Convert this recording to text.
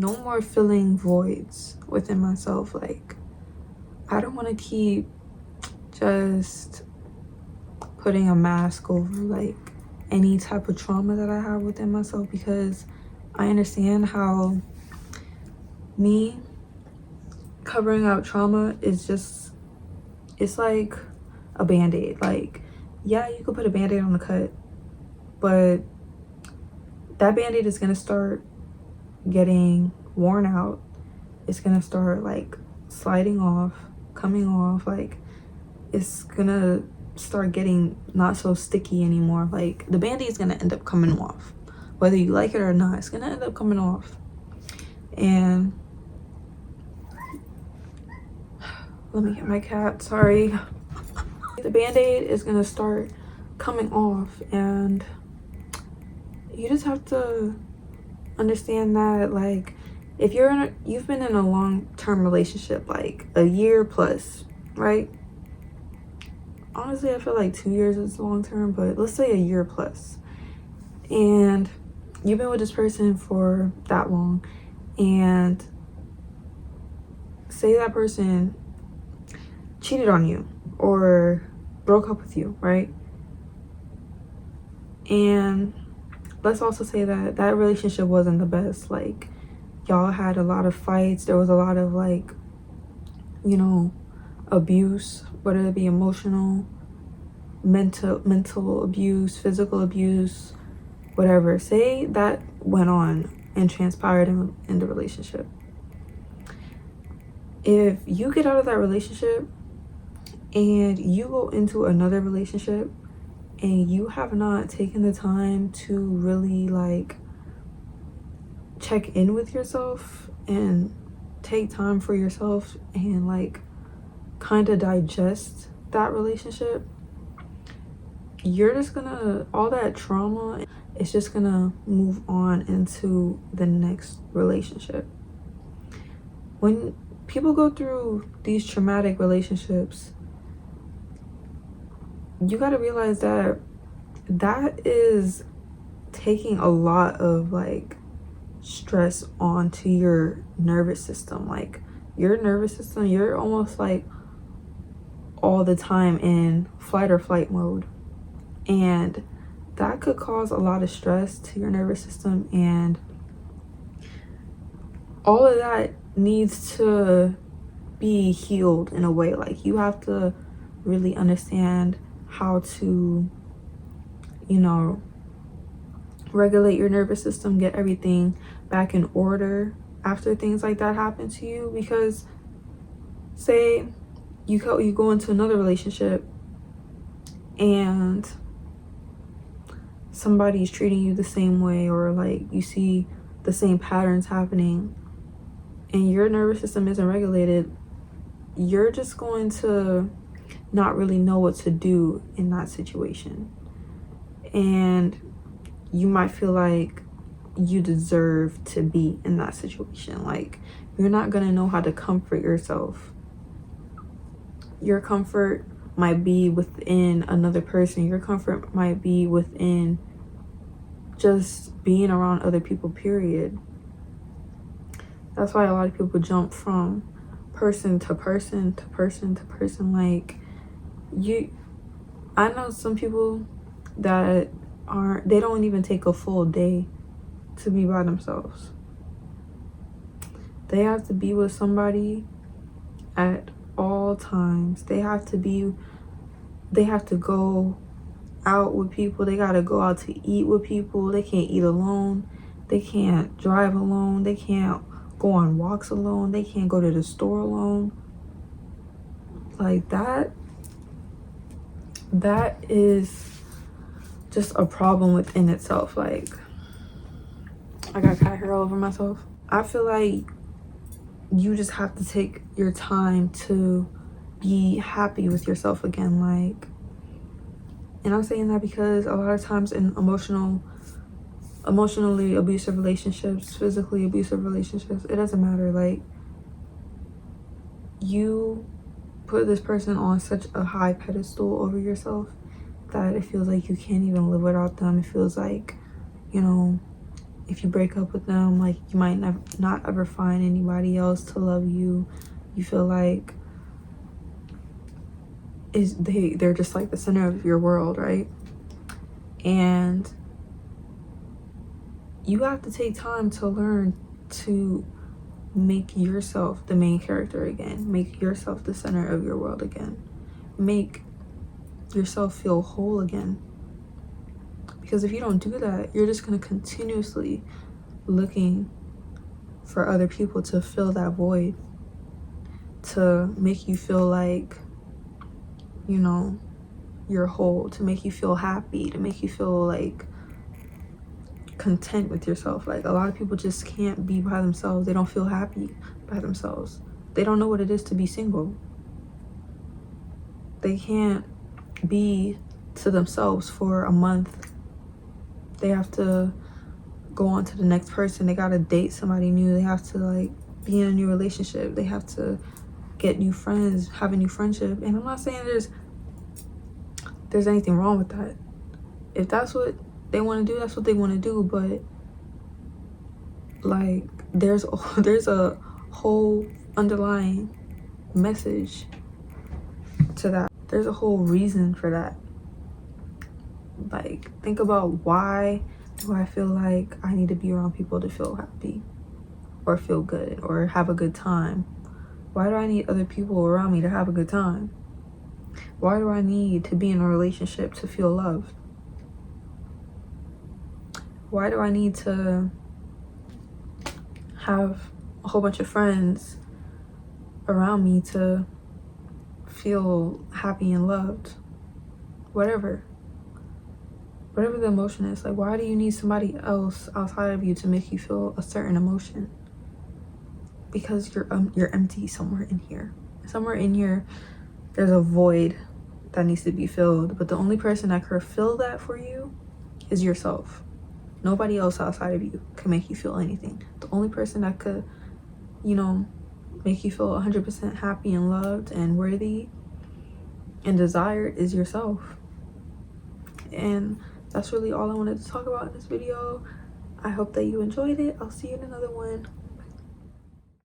no more filling voids within myself. Like, I don't want to keep just putting a mask over like any type of trauma that I have within myself, because I understand how me covering up trauma is just, it's like a band-aid. Like, yeah, you could put a band-aid on the cut, but that band-aid is gonna start getting worn out. It's gonna start like sliding off, coming off. Like, it's gonna start getting not so sticky anymore. Like, the band-aid is gonna end up coming off, whether you like it or not. It's gonna end up coming off. And let me get my cat, sorry. The band-aid is gonna start coming off, and you just have to understand that, like, if you've been in a long-term relationship, like a year plus, right? Honestly, I feel like 2 years is long-term, but let's say a year plus, and you've been with this person for that long, and say that person cheated on you or broke up with you, right? And let's also say that that relationship wasn't the best. Like, y'all had a lot of fights. There was a lot of, like, you know, abuse, whether it be emotional, mental abuse, physical abuse, whatever. Say that went on and transpired in the relationship. If you get out of that relationship and you go into another relationship and you have not taken the time to really like check in with yourself and take time for yourself and like kind of digest that relationship, you're just gonna, all that trauma is just gonna move on into the next relationship. When people go through these traumatic relationships, you got to realize that that is taking a lot of like stress onto your nervous system. Like, your nervous system, you're almost like all the time in fight or flight mode, and that could cause a lot of stress to your nervous system, and all of that needs to be healed in a way. Like, you have to really understand how to, you know, regulate your nervous system, get everything back in order after things like that happen to you. Because say you go into another relationship and somebody's treating you the same way, or like you see the same patterns happening, and your nervous system isn't regulated, you're just going to not really know what to do in that situation. And you might feel like you deserve to be in that situation. Like, you're not going to know how to comfort yourself. Your comfort might be within another person. Your comfort might be within just being around other people, period. That's why a lot of people jump from person to person to person to person. Like, I know some people that they don't even take a full day to be by themselves. They have to be with somebody at all times. They have to go out with people. They got to go out to eat with people. They can't eat alone. They can't drive alone. They can't go on walks alone. They can't go to the store alone. Like, that is just a problem within itself. Like, I got cat hair all over myself. I feel like you just have to take your time to be happy with yourself again. Like, and I'm saying that because a lot of times in emotionally abusive relationships, physically abusive relationships, it doesn't matter. Like, you put this person on such a high pedestal over yourself that it feels like you can't even live without them. It feels like, you know, if you break up with them, like you might not ever find anybody else to love you. You feel like they're just like the center of your world, right? And you have to take time to learn to make yourself the main character again. Make yourself the center of your world again. Make yourself feel whole again. Because if you don't do that, you're just going to continuously looking for other people to fill that void, to make you feel like, you know, you're whole, to make you feel happy, to make you feel like content with yourself. Like, a lot of people just can't be by themselves. They don't feel happy by themselves. They don't know what it is to be single. They can't be to themselves for a month. They have to go on to the next person. They gotta date somebody new. They have to like be in a new relationship. They have to get new friends, have a new friendship. And I'm not saying there's anything wrong with that. If that's what they want to do, that's what they want to do. But like, there's a whole underlying message to that. There's a whole reason for that. Like, think about, why do I feel like I need to be around people to feel happy or feel good or have a good time? Why do I need other people around me to have a good time? Why do I need to be in a relationship to feel loved? Why do I need to have a whole bunch of friends around me to feel happy and loved? Whatever the emotion is. Like, why do you need somebody else outside of you to make you feel a certain emotion? Because you're empty somewhere in here. Somewhere in here, there's a void that needs to be filled. But the only person that could fill that for you is yourself. Nobody else outside of you can make you feel anything. The only person that could, you know, make you feel 100% happy and loved and worthy and desired is yourself. And that's really all I wanted to talk about in this video. I hope that you enjoyed it. I'll see you in another one.